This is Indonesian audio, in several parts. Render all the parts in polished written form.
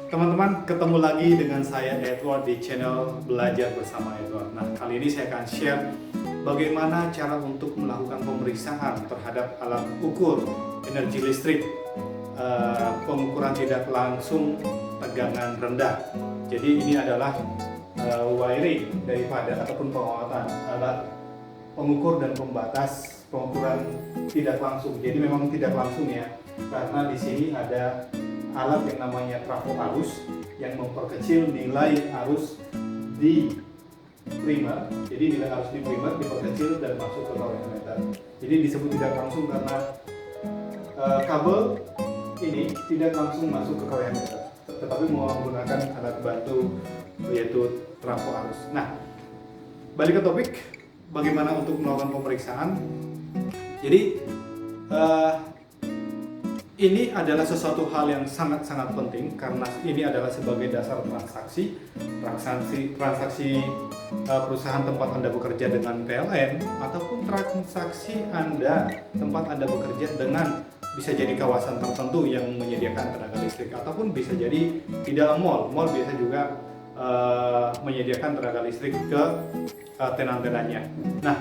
Teman-teman, ketemu lagi dengan saya Edward di channel Belajar Bersama Edward. Nah, kali ini saya akan share bagaimana cara untuk melakukan pemeriksaan terhadap alat ukur energi listrik, pengukuran tidak langsung tegangan rendah. Jadi ini adalah wiring daripada ataupun penguatan alat pengukur dan pembatas pengukuran tidak langsung. Jadi memang tidak langsung ya, karena di sini ada alat yang namanya trafo arus yang memperkecil nilai arus di primer. Jadi nilai arus di primer diperkecil dan masuk ke voltmeter. Jadi disebut tidak langsung karena kabel ini tidak langsung masuk ke voltmeter, tetapi menggunakan alat bantu yaitu trafo arus. Nah, balik ke topik, bagaimana untuk melakukan pemeriksaan. Jadi ini adalah sesuatu hal yang sangat-sangat penting karena ini adalah sebagai dasar transaksi perusahaan tempat Anda bekerja dengan PLN ataupun transaksi Anda tempat Anda bekerja dengan bisa jadi kawasan tertentu yang menyediakan tenaga listrik ataupun bisa jadi di dalam mall biasa juga menyediakan tenaga listrik ke tenan-tenannya. Nah,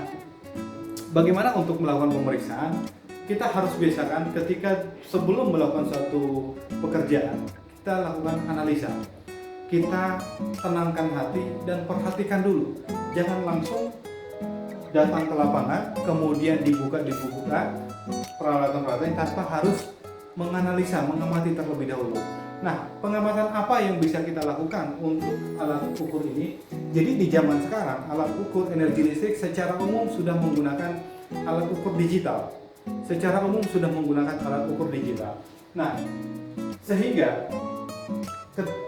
bagaimana untuk melakukan pemeriksaan? Kita harus biasakan ketika sebelum melakukan suatu pekerjaan, kita lakukan analisa. Kita tenangkan hati dan perhatikan dulu. Jangan langsung datang ke lapangan, kemudian dibuka peralatan-peralatan tanpa harus menganalisa, mengamati terlebih dahulu. Nah, pengamatan apa yang bisa kita lakukan untuk alat ukur ini? Jadi di zaman sekarang, alat ukur energi listrik secara umum sudah menggunakan alat ukur digital. Nah, sehingga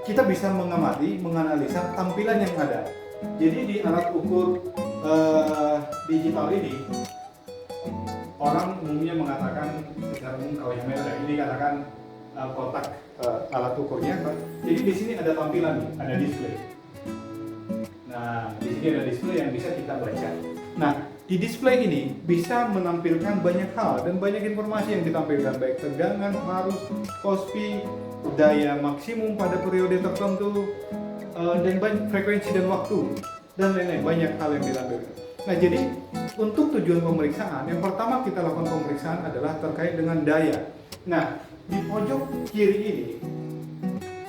kita bisa mengamati, menganalisa tampilan yang ada. Jadi di alat ukur digital ini, orang umumnya mengatakan secara umum kalau yang ini katakan kotak alat ukurnya. Jadi di sini ada tampilan nih, ada display. Nah, di sini ada display yang bisa kita baca. Nah, di display ini bisa menampilkan banyak hal dan banyak informasi yang ditampilkan, baik tegangan, arus, KOSPI, daya maksimum pada periode tertentu, dan banyak frekuensi dan waktu, dan lain-lain, banyak hal yang ditampilkan. Nah, jadi untuk tujuan pemeriksaan, yang pertama kita lakukan pemeriksaan adalah terkait dengan daya. Nah, di pojok kiri ini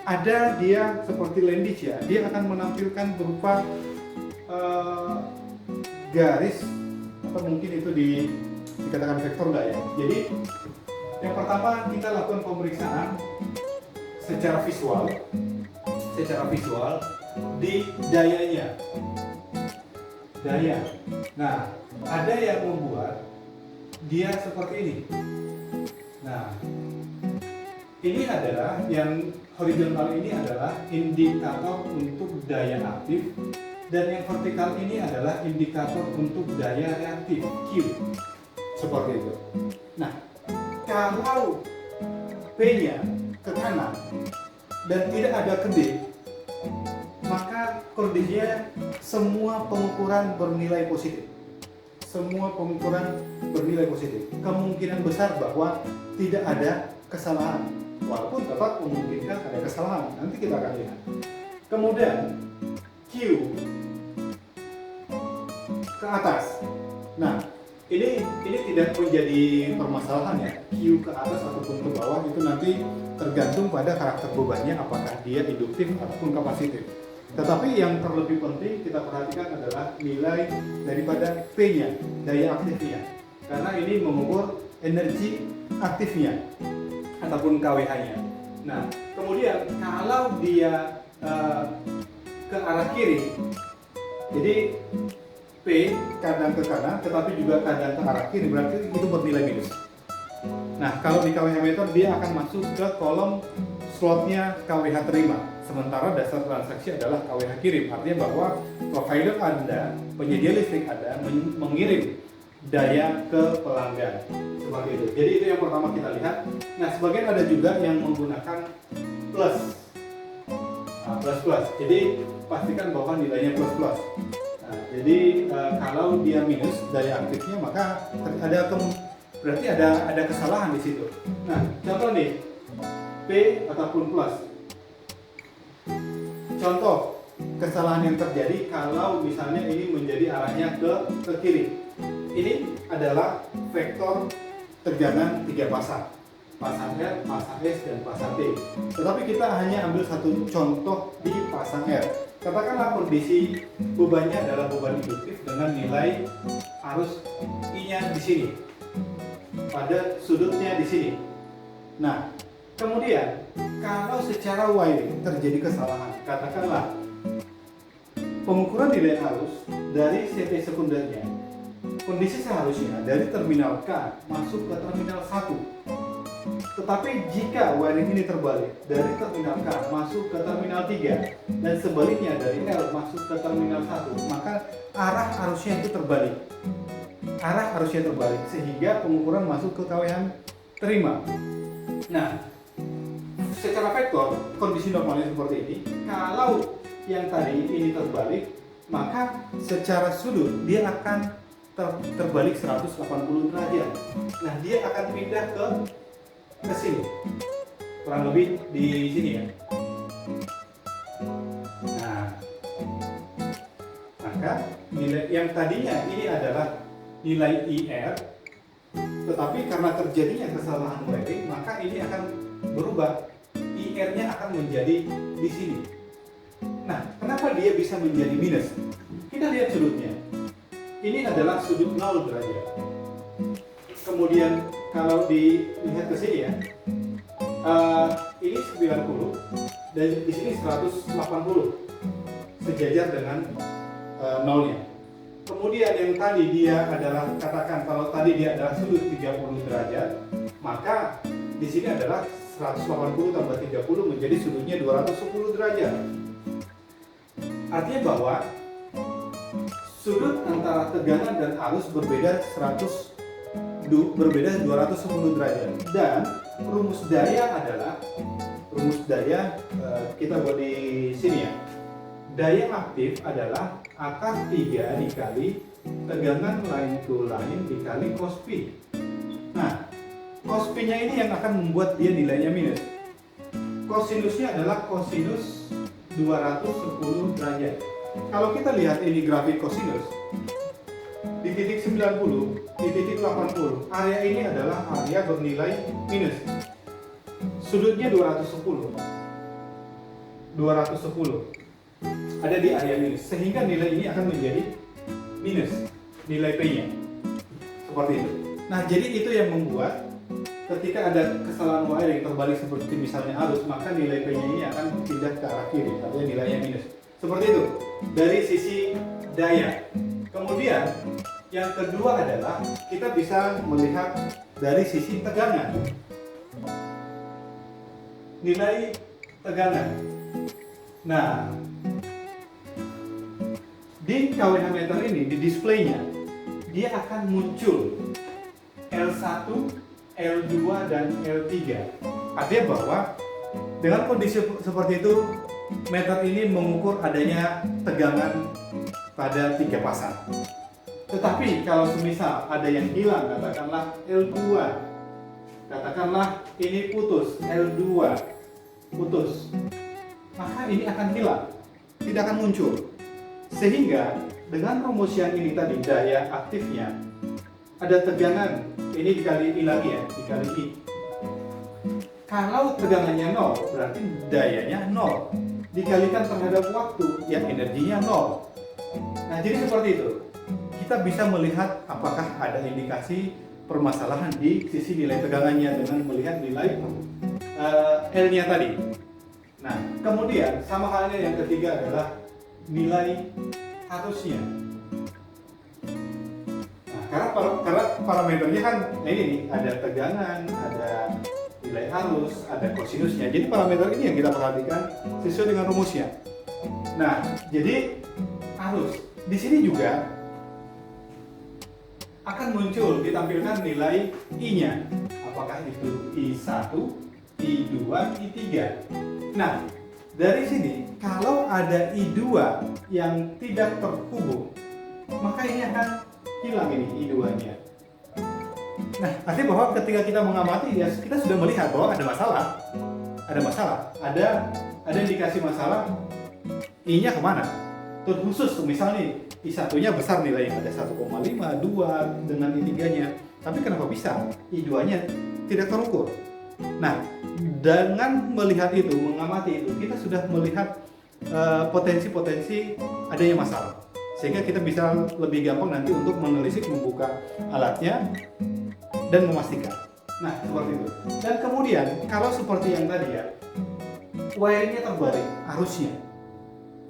ada dia seperti landis ya, dia akan menampilkan berupa garis atau mungkin itu dikatakan vektor daya. Jadi yang pertama kita lakukan pemeriksaan secara visual di dayanya. Daya. Nah, ada yang membuat dia seperti ini. Nah, ini adalah yang horizontal ini adalah indikator untuk daya aktif. Dan yang vertikal ini adalah indikator untuk daya reaktif, Q. Seperti itu. Nah, kalau P-nya ke kanan dan tidak ada ke D, maka kondisinya semua pengukuran bernilai positif. Kemungkinan besar bahwa tidak ada kesalahan. Walaupun tetap memungkinkan ada kesalahan. Nanti kita akan lihat. Kemudian Q ke atas. Nah, ini tidak menjadi permasalahan ya. Q ke atas ataupun ke bawah itu nanti tergantung pada karakter bebannya, apakah dia induktif ataupun kapasitif. Tetapi yang terlebih penting kita perhatikan adalah nilai daripada P-nya, daya aktifnya. Karena ini mengukur energi aktifnya ataupun KWH-nya. Nah, kemudian kalau dia ke arah kiri, jadi P kadang ke kanan tetapi juga kadang ke arah kiri, berarti itu bernilai minus. Nah, kalau di KWH meter dia akan masuk ke kolom slotnya KWH terima, sementara dasar transaksi adalah KWH kirim. Artinya bahwa provider Anda, penyedia listrik Anda mengirim daya ke pelanggan seperti itu. Jadi itu yang pertama kita lihat. Nah, sebagian ada juga yang menggunakan plus. Nah, plus. Jadi pastikan bahwa nilainya plus. Jadi kalau dia minus daya aktifnya, maka berarti ada kesalahan di situ. Nah, contoh nih P ataupun plus. Contoh kesalahan yang terjadi kalau misalnya ini menjadi arahnya ke kiri. Ini adalah vektor tegangan 3 pasang. Pasang R, pasang S, dan pasang T. Tetapi kita hanya ambil satu contoh di pasang R. Katakanlah kondisi bebannya adalah beban induktif dengan nilai arus I-nya di sini. Pada sudutnya di sini. Nah, kemudian kalau secara wiring terjadi kesalahan, katakanlah pengukuran nilai arus dari CT sekundernya, kondisi seharusnya dari terminal K masuk ke terminal 1. Tetapi jika wiring ini terbalik dari terminal K masuk ke terminal 3 dan sebaliknya dari L masuk ke terminal 1, maka arah arusnya itu terbalik. Arah arusnya terbalik sehingga pengukuran masuk ke KWH terima. Nah, secara vektor kondisi normalnya seperti ini. Kalau yang tadi ini terbalik, maka secara sudut dia akan terbalik 180 derajat. Nah, dia akan pindah ke sini, kurang lebih di sini ya. Nah, maka nilai yang tadinya ini adalah nilai IR, tetapi karena terjadinya kesalahan wiring, maka ini akan berubah. IR-nya akan menjadi di sini. Nah, kenapa dia bisa menjadi minus? Kita lihat sudutnya. Ini adalah sudut 0 derajat. Kemudian kalau dilihat ke sini ya, ini 90 dan di sini 180, sejajar dengan nolnya. Kemudian yang tadi dia adalah, katakan kalau tadi dia adalah sudut 30 derajat, maka di sini adalah 180 tambah 30 menjadi sudutnya 210 derajat. Artinya bahwa sudut antara tegangan dan arus berbeda 210 derajat. Dan rumus daya adalah kita buat di sini ya. Daya aktif adalah akar 3 dikali tegangan line to line dikali cos P. Nah, cos P-nya ini yang akan membuat dia nilainya minus. Kosinusnya adalah kosinus 210 derajat. Kalau kita lihat ini grafik kosinus, di titik 90, di titik 80, area ini adalah area bernilai minus. Sudutnya 210. Ada di area minus, sehingga nilai ini akan menjadi minus, nilai P-nya. Seperti itu. Nah, jadi itu yang membuat ketika ada kesalahan wiring terbalik seperti misalnya arus, maka nilai P-nya ini akan pindah ke arah kiri, artinya nilainya minus. Seperti itu, dari sisi daya. Kemudian, yang kedua adalah kita bisa melihat dari sisi tegangan. Nilai tegangan. Nah, di KWH meter ini, di displaynya, dia akan muncul L1, L2, dan L3. Artinya bahwa dengan kondisi seperti itu, meter ini mengukur adanya tegangan pada 3 pasang. Tetapi kalau semisal ada yang hilang, katakanlah L2, katakanlah ini putus, L2 putus, maka ini akan hilang, tidak akan muncul. Sehingga dengan rumus yang ini tadi, daya aktifnya ada tegangan, ini dikali I lagi ya, dikali I. Kalau tegangannya 0, berarti dayanya 0. Dikalikan terhadap waktu, ya energinya 0. Nah, jadi seperti itu. Kita bisa melihat apakah ada indikasi permasalahan di sisi nilai tegangannya dengan melihat nilai L-nya tadi. Nah, kemudian sama halnya yang ketiga adalah nilai arusnya. Nah, karena parameternya kan ini nih, ada tegangan, ada nilai arus, ada kosinusnya. Jadi parameter ini yang kita perhatikan sesuai dengan rumusnya. Nah, jadi arus di sini juga akan muncul, ditampilkan nilai I-nya. Apakah itu I1, I2, I3. Nah, dari sini kalau ada I2 yang tidak terhubung, maka ini akan hilang ini I2-nya. Nah, artinya bahwa ketika kita mengamati, ya kita sudah melihat bahwa ada masalah. ada masalah, ada indikasi masalah, I-nya kemana? Terkhusus misalnya I1-nya besar nilainya, ada 1,5, 2 dengan I3-nya. Tapi kenapa bisa I2-nya tidak terukur? Nah, dengan melihat itu, mengamati itu, kita sudah melihat potensi-potensi adanya masalah. Sehingga kita bisa lebih gampang nanti untuk menelisik, membuka alatnya, dan memastikan. Nah, seperti itu. Dan kemudian, kalau seperti yang tadi ya, wiringnya terbalik arusnya,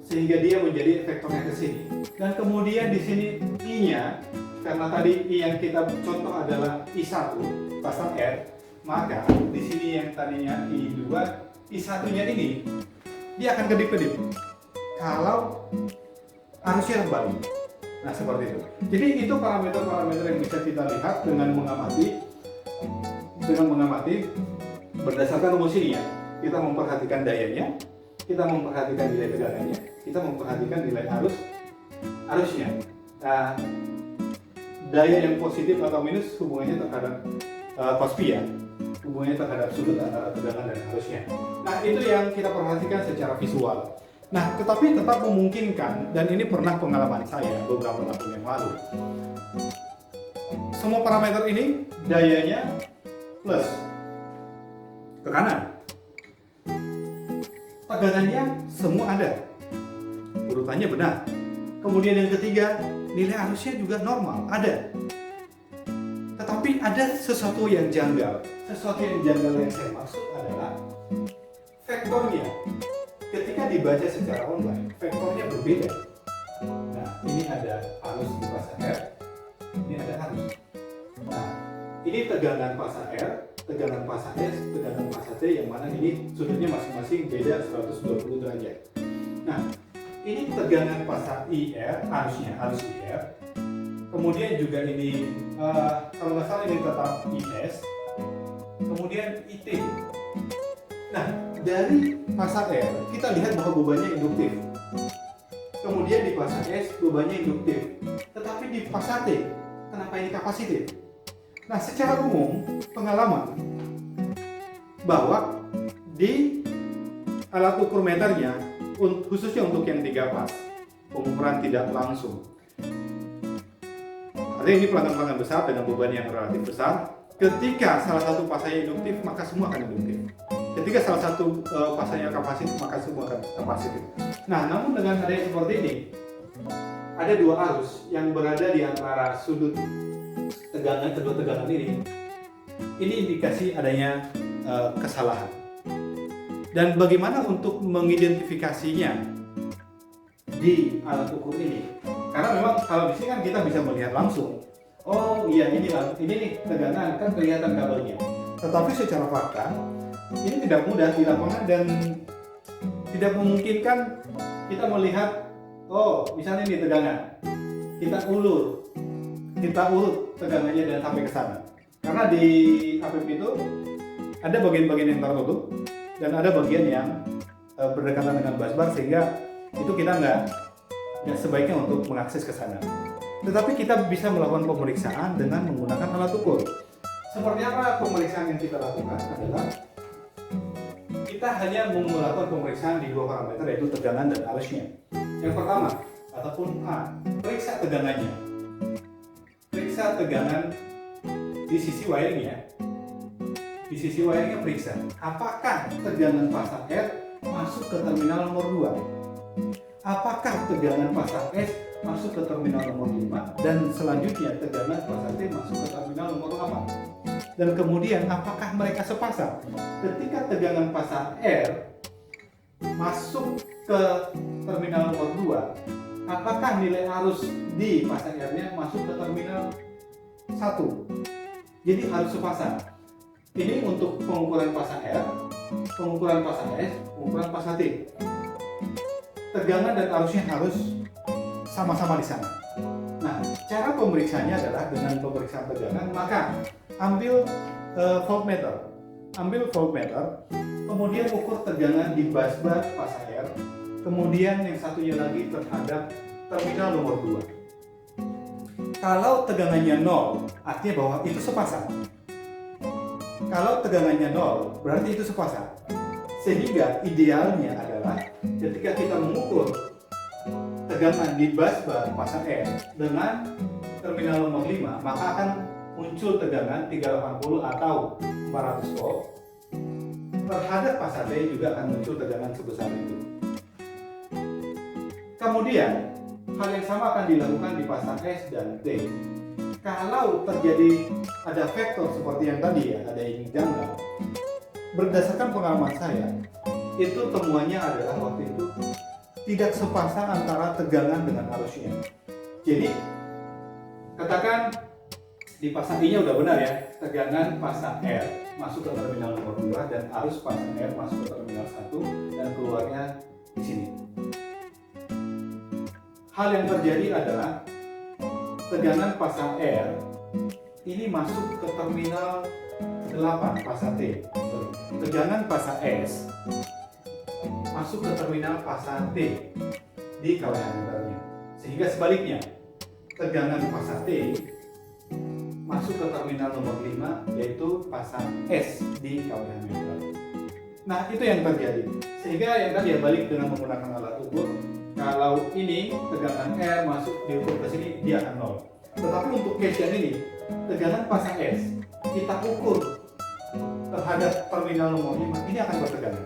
sehingga dia menjadi vektornya ke sini. Dan kemudian di sini I-nya, karena tadi I yang kita contoh adalah I1 pasang R, maka di sini yang tadinya I2, I1-nya ini dia akan kedip-kedip kalau arusnya terbalik. Nah, seperti itu. Jadi itu parameter-parameter yang bisa kita lihat dengan mengamati berdasarkan rumus ini ya. Kita memperhatikan dayanya, kita memperhatikan nilai tegangannya, kita memperhatikan nilai arusnya. Nah, daya yang positif atau minus hubungannya terhadap cos-P ya, hubungannya terhadap sudut antara tegangan dan arusnya. Nah, itu yang kita perhatikan secara visual. Nah, tetapi tetap memungkinkan, dan ini pernah pengalaman saya beberapa tahun yang lalu. Semua parameter ini dayanya plus ke kanan, tegangannya semua ada, urutannya benar. Kemudian yang ketiga, nilai arusnya juga normal, ada. Tetapi ada sesuatu yang janggal. Sesuatu yang janggal yang saya maksud adalah vektornya. Ketika dibaca secara online, vektornya berbeda. Nah, ini ada arus di pasang R, ini ada arus. Nah, ini tegangan pasang R, tegangan pasang S, tegangan pasang T, yang mana ini sudutnya masing-masing beda 120 derajat. Nah, ini tegangan pasang IR, arus IR. Kemudian juga ini, kalau nggak salah ini tetap IS. Kemudian IT. Nah, dari pasang R, kita lihat bahwa bebannya induktif. Kemudian di pasang S, bebannya induktif. Tetapi di pasang T, kenapa ini kapasitif? Nah, secara umum, pengalaman bahwa di alat ukur meternya, khususnya untuk yang 3 pas, pengukuran tidak langsung. Artinya ini pelanggan-pelanggan besar dengan beban yang relatif besar. Ketika salah satu pasanya induktif, maka semua akan induktif. Ketika salah satu pasanya kapasitif, maka semua akan kapasitif. Nah, namun dengan adanya seperti ini, ada 2 arus yang berada di antara sudut kedua tegangan ini indikasi adanya kesalahan. Dan bagaimana untuk mengidentifikasinya di alat ukur ini? Karena memang kalau di sini kan kita bisa melihat langsung. Oh iya, ini nih tegangan, kan kelihatan kabelnya. Tetapi secara fakta ini tidak mudah di lapangan dan tidak memungkinkan kita melihat, oh misalnya ini tegangan, kita urut tegangannya dan sampai ke sana. Karena di APP itu ada bagian-bagian yang tertutup dan ada bagian yang berdekatan dengan busbar, sehingga itu kita nggak sebaiknya untuk mengakses ke sana. Tetapi kita bisa melakukan pemeriksaan dengan menggunakan alat ukur. Seperti apa pemeriksaan yang kita lakukan adalah kita hanya melakukan pemeriksaan di 2 parameter, yaitu tegangan dan arusnya. Yang pertama, ataupun A, periksa tegangannya. Periksa tegangan di sisi wiringnya. Di sisi wiringnya periksa apakah tegangan pasang R masuk ke terminal nomor 2, apakah tegangan pasang S masuk ke terminal nomor 5, dan selanjutnya tegangan pasang T masuk ke terminal nomor 8. Dan kemudian apakah mereka sepasang? Ketika tegangan pasang R masuk ke terminal nomor 2, apakah nilai arus di pasang R-nya masuk ke terminal 1? Jadi harus sepasang. Ini untuk pengukuran pasang R, pengukuran pasang S, pengukuran pasang T. Tegangan dan arusnya harus sama-sama di sana. Nah, cara pemeriksaannya adalah dengan pemeriksaan tegangan, maka ambil voltmeter, kemudian ukur tegangan di busbar pasang R, kemudian yang satunya lagi terhadap terminal nomor 2. Kalau tegangannya 0, artinya bahwa itu sepasang. Kalau tegangannya 0, berarti itu sepasang. Sehingga idealnya adalah ketika kita mengukur tegangan di busbar pasang S dengan terminal nomor 5, maka akan muncul tegangan 380 atau 400 volt. Terhadap pasang T juga akan muncul tegangan sebesar itu. Kemudian, hal yang sama akan dilakukan di pasang S dan T. Kalau terjadi ada faktor seperti yang tadi ya, ada yang janggal, berdasarkan pengalaman saya, itu temuannya adalah waktu itu tidak sepasang antara tegangan dengan arusnya. Jadi, katakan di pasang I-nya udah benar ya, tegangan pasang R masuk ke terminal nomor 2 dan arus pasang R masuk ke terminal 1 dan keluarnya di sini. Hal yang terjadi adalah tegangan pasang R ini masuk ke terminal 8 pasang T. Tegangan pasang S masuk ke terminal pasang T di KWH meternya. Sehingga sebaliknya, tegangan pasang T masuk ke terminal nomor 5 yaitu pasang S di KWH meter. Nah, itu yang terjadi. Sehingga yang tadi ya, balik dengan menggunakan alat ukur, kalau ini tegangan R masuk diukur ke sini, dia akan 0. Tetapi untuk case yang ini, tegangan pasang S kita ukur terhadap terminal nomor 5, ini akan bertegangan.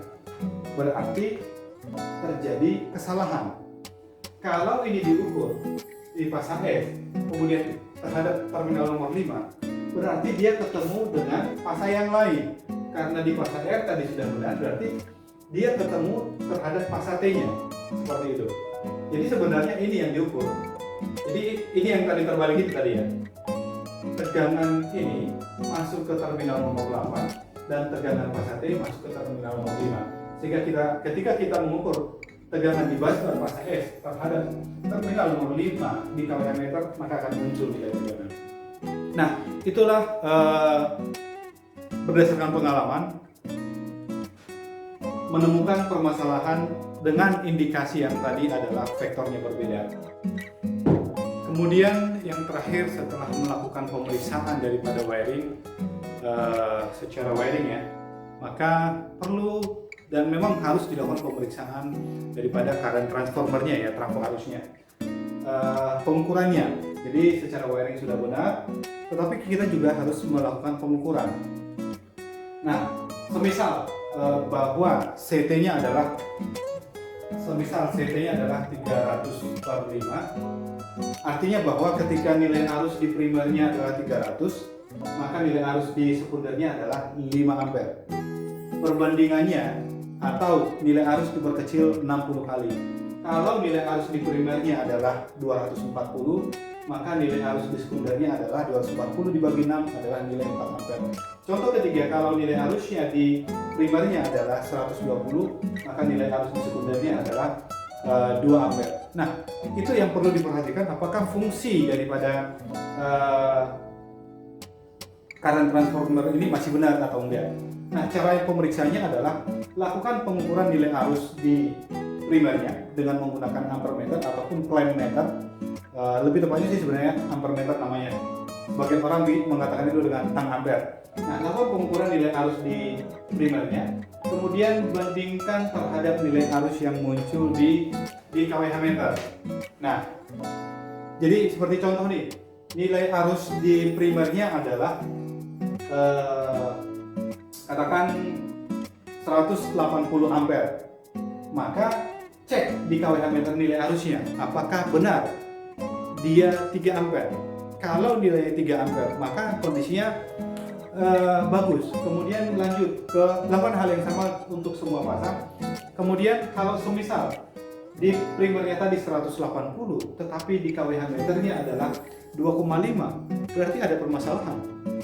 Berarti terjadi kesalahan. Kalau ini diukur di pasang S, kemudian terhadap terminal nomor 5, berarti dia ketemu dengan pasang yang lain. Karena di pasang R tadi sudah benar, berarti dia ketemu terhadap pasang T-nya. Seperti itu. Jadi sebenarnya ini yang diukur. Jadi ini yang tadi terbalik itu tadi ya. Tegangan ini masuk ke terminal nomor 8 dan tegangan pasang T masuk ke terminal nomor 5. Sehingga ketika kita mengukur tegangan di busbar pasang S terhadap terminal nomor 5 di KWH meter, maka akan muncul nilai tegangan. Nah, itulah berdasarkan pengalaman menemukan permasalahan dengan indikasi yang tadi adalah vektornya berbeda. Kemudian yang terakhir, setelah melakukan pemeriksaan daripada wiring secara wiring ya, maka perlu dan memang harus dilakukan pemeriksaan daripada current transformernya ya, trafo arusnya, pengukurannya. Jadi secara wiring sudah benar, tetapi kita juga harus melakukan pengukuran. Nah, semisal bahwa CT-nya adalah 300/5, artinya bahwa ketika nilai arus di primernya adalah 300, maka nilai arus di sekundernya adalah 5 ampere. Perbandingannya atau nilai arus diperkecil 60 kali. Kalau nilai arus di primernya adalah 240, maka nilai arus di sekundernya adalah 240 dibagi 6 adalah nilai 4 ampere. Contoh ketiga, kalau nilai arusnya di primernya adalah 120, maka nilai arus di sekundernya adalah 2 ampere. Nah, itu yang perlu diperhatikan, apakah fungsi daripada current transformer ini masih benar atau enggak. Nah, cara pemeriksaannya adalah lakukan pengukuran nilai arus di primernya dengan menggunakan ampermeter ataupun clamp meter. Lebih tepatnya sih sebenarnya ampermeter namanya. Sebagian orang mengatakan itu dengan tang ampere. Nah, lakukan pengukuran nilai arus di primernya, kemudian bandingkan terhadap nilai arus yang muncul di KWH meter. Nah, jadi seperti contoh nih, nilai arus di primernya adalah katakan 180 ampere. Maka cek di KWH meter nilai arusnya, apakah benar dia 3 ampere. Kalau nilainya 3 ampere, maka kondisinya bagus. Kemudian lanjut ke lakukan hal yang sama untuk semua pasang. Kemudian kalau semisal di primernya tadi 180, tetapi di KWH meternya adalah 2,5, berarti ada permasalahan.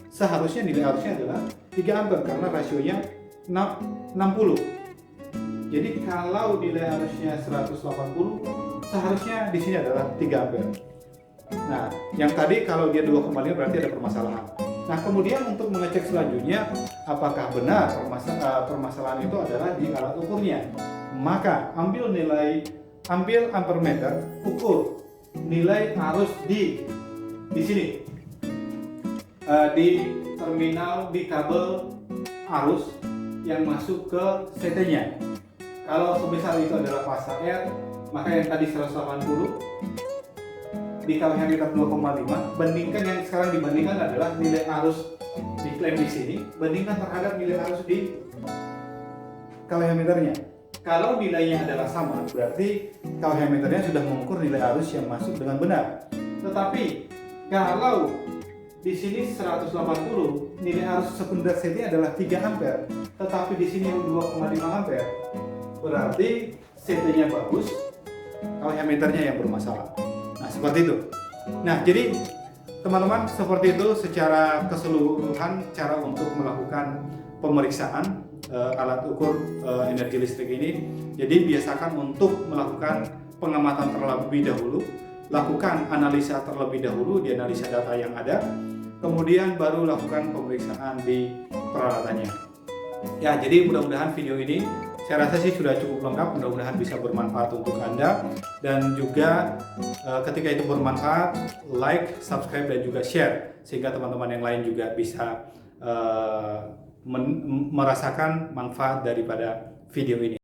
Seharusnya nilai arusnya adalah 3 ampere karena rasionya 60. Jadi kalau nilai arusnya 180, seharusnya di sini adalah 3 ampere. Nah, yang tadi kalau dia 2,5 berarti ada permasalahan. Nah, kemudian untuk mengecek selanjutnya apakah benar permasalahan itu adalah di alat ukurnya, maka ambil ampermeter, ukur nilai arus di sini, di terminal, di kabel arus yang masuk ke CT-nya. Kalau semisal itu adalah fase R, maka yang tadi 180 dikali meter 2,5, bandingkan yang sekarang dibandingkan adalah nilai arus diklaim di sini bandingkan terhadap nilai arus di kalorimeternya. Kalau nilainya adalah sama, berarti kalorimeternya sudah mengukur nilai arus yang masuk dengan benar. Tetapi kalau di sini 180, nilai arus sekunder CT adalah 3 ampere, tetapi di sini 2,5 ampere. Berarti CT-nya bagus, kalorimeternya yang bermasalah. Nah, seperti itu. Nah, jadi teman-teman, seperti itu secara keseluruhan cara untuk melakukan pemeriksaan alat ukur energi listrik ini. Jadi biasakan untuk melakukan pengamatan terlebih dahulu, lakukan analisa terlebih dahulu, dianalisa data yang ada, kemudian baru lakukan pemeriksaan di peralatannya. Ya, jadi mudah-mudahan video ini saya rasa sih sudah cukup lengkap, mudah-mudahan bisa bermanfaat untuk Anda, dan juga ketika itu bermanfaat, like, subscribe, dan juga share sehingga teman-teman yang lain juga bisa merasakan manfaat daripada video ini.